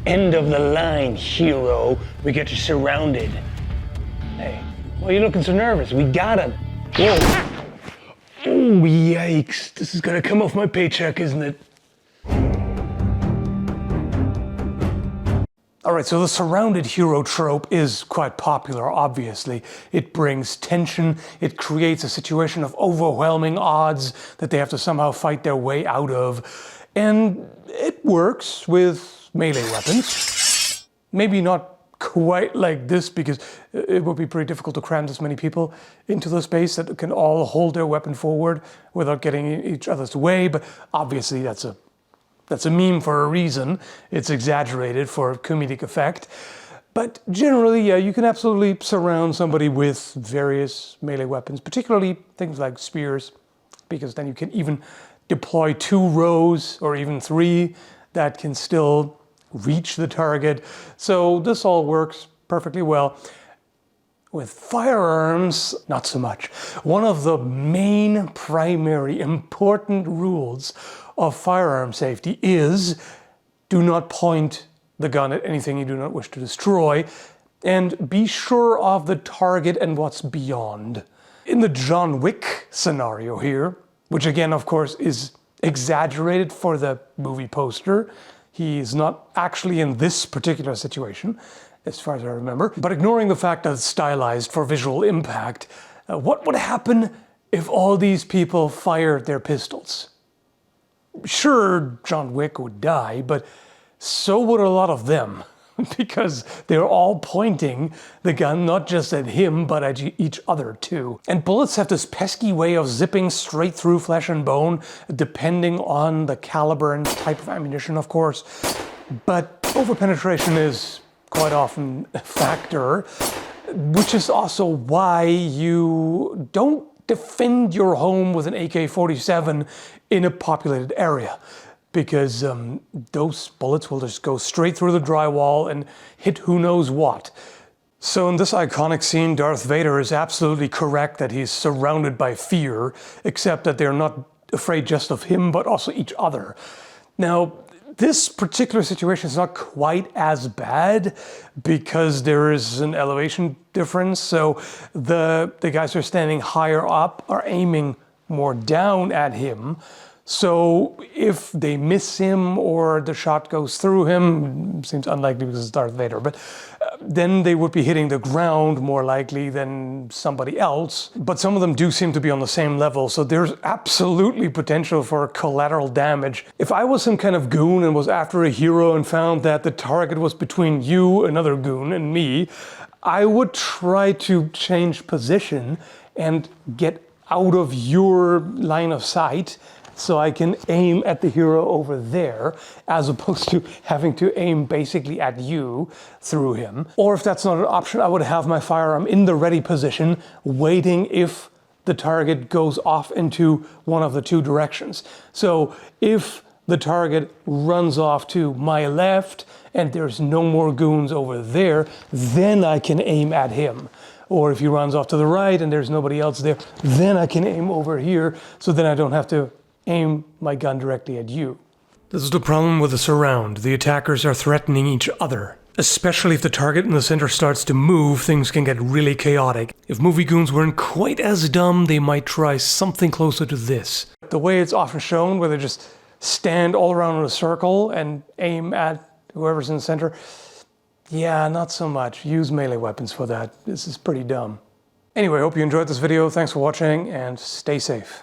End of the line, hero. We get you surrounded. Hey, why are you looking so nervous? We got him. Whoa. Oh, yikes. This is gonna come off my paycheck, isn't it? Alright, so the surrounded hero trope is quite popular, obviously. It brings tension, it creates a situation of overwhelming odds that they have to somehow fight their way out of. And it works with melee weapons. Maybe not quite like this, because it would be pretty difficult to cram this many people into the space that can all hold their weapon forward without getting each other's way, but obviously that's a meme for a reason. It's exaggerated for comedic effect. But generally, yeah, you can absolutely surround somebody with various melee weapons, particularly things like spears, because then you can even deploy 2 rows or even 3 that can still reach the target. So this all works perfectly well. With firearms, not so much. One of the main, primary, important rules of firearm safety is do not point the gun at anything you do not wish to destroy, and be sure of the target and what's beyond. In the John Wick scenario here, which again, of course, is exaggerated for the movie poster, he's not actually in this particular situation, as far as I remember. But ignoring the fact that it's stylized for visual impact, what would happen if all these people fired their pistols? Sure, John Wick would die, but so would a lot of them, because they're all pointing the gun not just at him, but at each other too. And bullets have this pesky way of zipping straight through flesh and bone, depending on the caliber and type of ammunition, of course. But overpenetration is quite often a factor, which is also why you don't defend your home with an AK-47 in a populated area, because those bullets will just go straight through the drywall and hit who knows what. So in this iconic scene, Darth Vader is absolutely correct that he's surrounded by fear, except that they're not afraid just of him, but also each other. Now, this particular situation is not quite as bad because there is an elevation difference. So the guys who are standing higher up are aiming more down at him. So if they miss him or the shot goes through him, seems unlikely because it's Darth Vader, but then they would be hitting the ground more likely than somebody else. But some of them do seem to be on the same level, so there's absolutely potential for collateral damage. If I was some kind of goon and was after a hero and found that the target was between you, another goon, and me, I would try to change position and get out of your line of sight so I can aim at the hero over there, as opposed to having to aim basically at you through him. Or if that's not an option, I would have my firearm in the ready position, waiting if the target goes off into one of the 2 directions. So if the target runs off to my left and there's no more goons over there, then I can aim at him. Or if he runs off to the right and there's nobody else there, then I can aim over here, so then I don't have to aim my gun directly at you. This is the problem with the surround. The attackers are threatening each other. Especially if the target in the center starts to move, things can get really chaotic. If movie goons weren't quite as dumb, they might try something closer to this. The way it's often shown, where they just stand all around in a circle and aim at whoever's in the center, yeah, not so much. Use melee weapons for that. This is pretty dumb. Anyway, hope you enjoyed this video. Thanks for watching and stay safe.